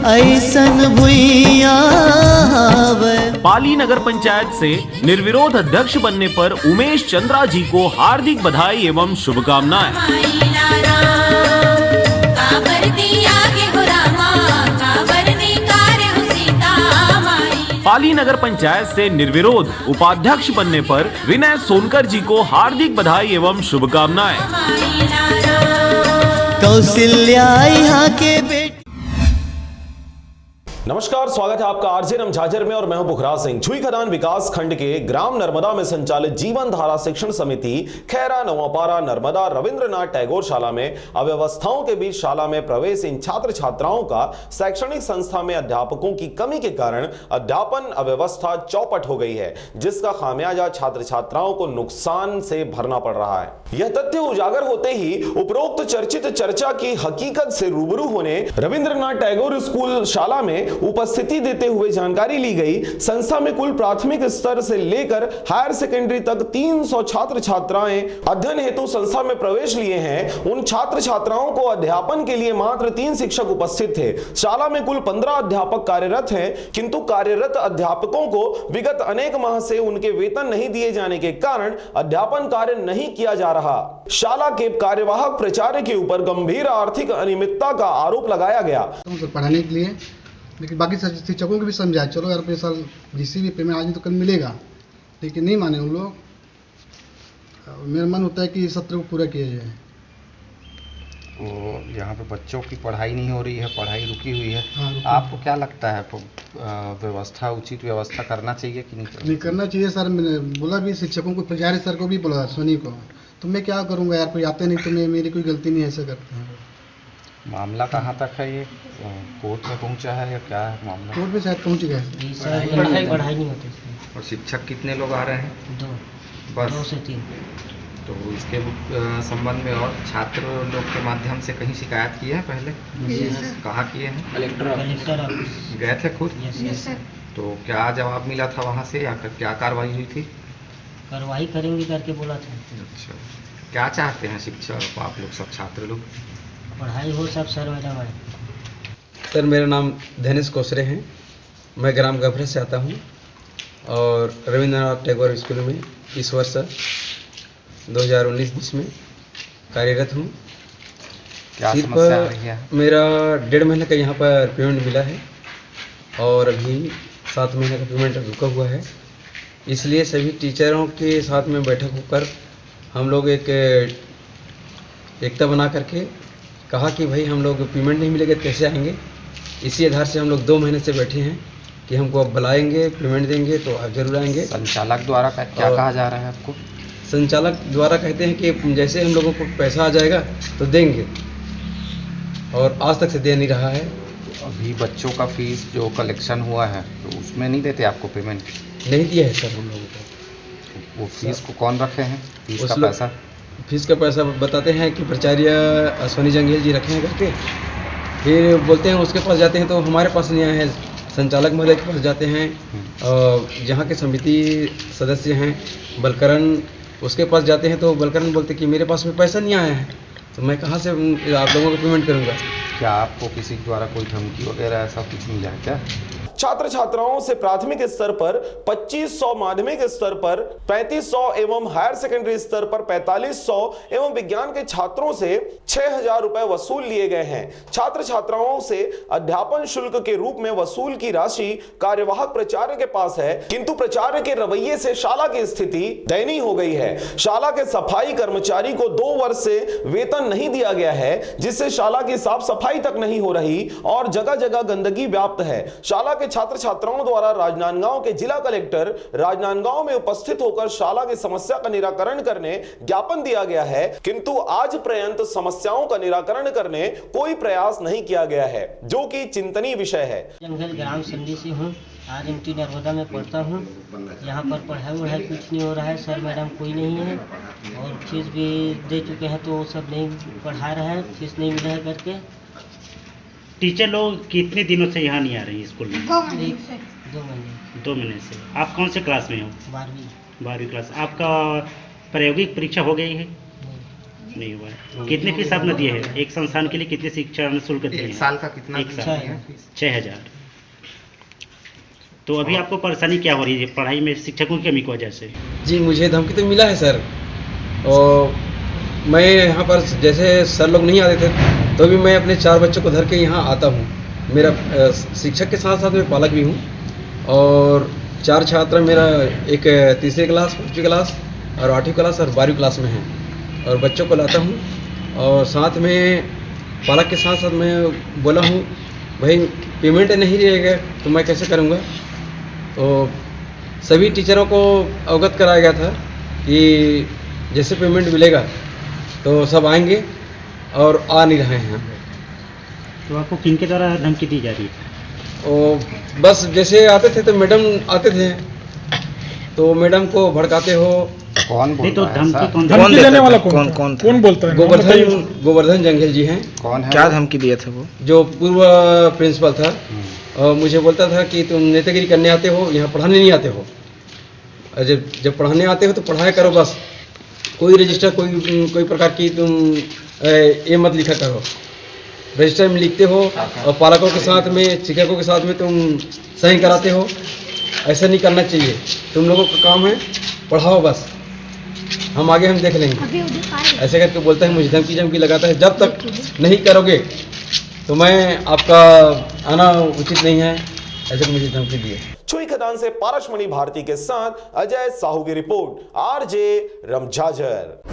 ऐसन भुइया हवे। पाली नगर पंचायत से निर्विरोध अध्यक्ष बनने पर उमेश चंद्रा जी को हार्दिक बधाई एवं शुभकामनाएं। पाली नगर पंचायत से निर्विरोध उपाध्यक्ष बनने पर विनय सोनकर जी को हार्दिक बधाई एवं शुभकामनाएं। कौशल्या यहाँ के बेटे। नमस्कार, स्वागत है आपका आरजे रम झाझर में और मैं हूं पुखराज सिंह। छुई खदान विकास खंड के ग्राम नर्मदा में संचालित जीवन धारा शिक्षण समिति खैरा नवापारा नर्मदा रविंद्रनाथ टैगोर शाला में अव्यवस्थाओं के बीच शाला में प्रवेश इन छात्र छात्राओं का शैक्षणिक संस्था में अध्यापकों की कमी के कारण अध्यापन अव्यवस्था चौपट हो गई है, जिसका खामियाजा छात्र छात्राओं को नुकसान से भरना पड़ रहा है। यह तथ्य उजागर होते ही उपरोक्त चर्चित चर्चा की हकीकत से रूबरू होने रविंद्रनाथ टैगोर स्कूल शाला में उपस्थिति देते हुए जानकारी ली गई। संस्था में कुल प्राथमिक स्तर से लेकर हायर सेकेंडरी तक 300 छात्र छात्राएं अध्ययन हेतु संस्था में प्रवेश लिए हैं। उन छात्र छात्राओं को अध्यापन के लिए मात्र 3 शिक्षक उपस्थित थे। शाला में कुल 15 अध्यापक कार्यरत हैं, किंतु कार्यरत अध्यापकों को विगत अनेक माह से उनके वेतन नहीं दिए जाने के कारण अध्यापन कार्य नहीं किया जा रहा। शाला के कार्यवाहक प्राचार्य के ऊपर गंभीर आर्थिक अनियमितता का आरोप लगाया गया। पढ़ाने के लिए, लेकिन बाकी शिक्षकों को भी समझाया, चलो यार पैसा जिससे भी पेमेंट आज नहीं तो कल मिलेगा, लेकिन नहीं माने उन लोग। मेरा मन होता है कि सत्र को पूरा किया जाए। तो यहाँ पे बच्चों की पढ़ाई नहीं हो रही है, पढ़ाई रुकी हुई है। हाँ, आपको क्या लगता है व्यवस्था, उचित व्यवस्था करना चाहिए कि नहीं करना चाहिए? सर मैंने बोला भी शिक्षकों को, प्राचार्य सर को भी बोला, सोनी को, तो मैं क्या करूँगा यार, कोई आते नहीं तो मेरी कोई गलती नहीं, ऐसा करते हैं। मामला कहाँ तक है? ये कोर्ट में पहुँचा है या क्या है मामला? कोर्ट में शायद पहुँच गया है। पढ़ाई नहीं होती। और शिक्षक कितने लोग आ रहे हैं? 2 बस 2 से 3। तो इसके संबंध में और छात्र लोग के माध्यम से कहीं शिकायत की है पहले? कहाँ किए हैं? कलेक्टर ऑफिस गए थे खुद? यस। तो क्या जवाब मिला था वहाँ से या क्या कार्रवाई हुई थी? कार्रवाई करेंगे करके बोला था। अच्छा, क्या चाहते हैं शिक्षक आप लोग, सब छात्र लोग? पढ़ाई हो सब सर मैडम है। सर मेरा नाम धनेश कोसरे हैं, मैं ग्राम गभरा से आता हूँ और रविंद्रनाथ टैगोर स्कूल में इस वर्ष 2019-20 में कार्यरत हूँ। क्या समस्या आ रही है? मेरा 1.5 महीने का यहाँ पर पेमेंट मिला है और अभी 7 महीने का पेमेंट रुका हुआ है। इसलिए सभी टीचरों के साथ में बैठक होकर हम लोग एक एकता बना करके कहा कि भाई हम लोग पेमेंट नहीं मिलेगा कैसे आएंगे। इसी आधार से हम लोग 2 महीने से बैठे हैं कि हमको अब बुलाएंगे, पेमेंट देंगे तो आप जरूर आएंगे। संचालक द्वारा क्या कहा जा रहा है आपको? संचालक द्वारा कहते हैं कि जैसे हम लोगों को पैसा आ जाएगा तो देंगे, और आज तक से दे नहीं रहा है। अभी बच्चों का फीस जो कलेक्शन हुआ है तो उसमें नहीं देते आपको पेमेंट? नहीं दिया है सर हम लोगों को। वो फीस को कौन रखे हैं? फीस का पैसा? फीस का पैसा बताते हैं कि प्राचार्य अश्वनी जंगेल जी रखे हैं करके, फिर बोलते हैं उसके पास जाते हैं तो हमारे पास नहीं आए हैं। संचालक महोदय के पास जाते हैं, जहाँ के समिति सदस्य हैं बलकरण, उसके पास जाते हैं तो बलकरण बोलते कि मेरे पास में पैसा नहीं आया है, तो मैं कहाँ से आप लोगों को पेमेंट करूँगा। क्या आपको किसी द्वारा कोई धमकी वगैरह ऐसा कुछ मिला है क्या? छात्र छात्राओं से प्राथमिक स्तर पर 2500, माध्यमिक स्तर पर 3500 एवं हायर सेकेंडरी स्तर पर 4500 एवं विज्ञान के छात्रों से 6000 रुपए वसूल लिए गए हैं। छात्र छात्राओं से अध्यापन शुल्क के रूप में वसूल की राशि कार्यवाहक प्राचार्य के पास है, किंतु प्राचार्य के रवैये से शाला की स्थिति दयनीय हो गई है। शाला के सफाई कर्मचारी को 2 वर्ष से वेतन नहीं दिया गया है, जिससे शाला की साफ सफाई तक नहीं हो रही और जगह जगह गंदगी व्याप्त है। शाला के छात्र छात्राओं द्वारा राजनांदगांव के जिला कलेक्टर राजनांदगांव में उपस्थित होकर शाला की समस्या का निराकरण करने ज्ञापन दिया गया है, किंतु आज पर्यंत समस्याओं का निराकरण करने कोई प्रयास नहीं किया गया है, जो कि चिंतनीय विषय है। जंगल ग्राम संडी से हूँ, RMT नर्मदा में पढ़ता हूँ। यहाँ पर पढ़ाई कुछ नहीं हो रहा है, सर मैडम कोई नहीं है और फीस भी दे चुके हैं तो सब नहीं पढ़ा रहे हैं, फीस नहीं मिला है करके। टीचर लोग कितने दिनों से यहाँ नहीं आ रही स्कूल में? 2 महीने। 2 महीने से। आप कौन से क्लास में हो? 12वीं। 12वीं क्लास। आपका प्रायोगिक परीक्षा हो गई है? नहीं हुआ है। कितनी फीस आपने दिए है? एक संस्थान के लिए कितने शिक्षण शुल्क दिए एक हैं? साल का कितना एक दिया साल है फीस? 6,000। तो अभी आपको परेशानी क्या हो रही है पढ़ाई में शिक्षकों की कमी की वजह से? जी मुझे धमकी तो मिला है सर, और मैं यहाँ पर जैसे सर लोग नहीं आते थे तो भी मैं अपने 4 बच्चों को धर के यहाँ आता हूँ। मेरा शिक्षक के साथ साथ मैं पालक भी हूँ, और 4 छात्र मेरा एक 3री क्लास, 5वीं क्लास और 8वीं क्लास और 12वीं क्लास में हैं, और बच्चों को लाता हूँ। और साथ में पालक के साथ साथ मैं बोला हूँ भाई पेमेंट नहीं रहेगा तो मैं कैसे करूँगा। तो सभी टीचरों को अवगत कराया गया था कि जैसे पेमेंट मिलेगा तो सब आएंगे, और आ नहीं रहे हैं। तो आपको किनके द्वारा धमकी दी जा रही है? और बस जैसे आते थे तो मैडम आते थे तो मैडम को भड़काते हो। कौन नहीं तो बोलता है धमकी सर? कौन धमकी देता देने है? वाला कौन बोलता है? गोवर्धन जंगेल जी हैं, कौन है? क्या धमकी दिए थे वो? जो पूर्व प्रिंसिपल था, और मुझे बोलता था कि तुम नेतागिरी करने आते हो, यहाँ पढ़ाने नहीं आते हो। और जब पढ़ाने आते हो तो पढ़ाया करो, बस कोई रजिस्टर कोई प्रकार की तुम ये मत लिखा करो। रजिस्टर में लिखते हो और पालकों के साथ में, शिक्षकों के साथ में तुम साइन कराते हो। ऐसा नहीं करना चाहिए। तुम लोगों का काम है पढ़ाओ, बस हम आगे हम देख लेंगे। ऐसे करके बोलता है, मुझे धमकी लगाता है। जब तक नहीं करोगे तो मैं आपका आना उचित नहीं है, ऐसे मुझे धमकी दी है। छुई खदान से पारसमणि भारती के साथ अजय साहू की रिपोर्ट, आरजे रमझाझर।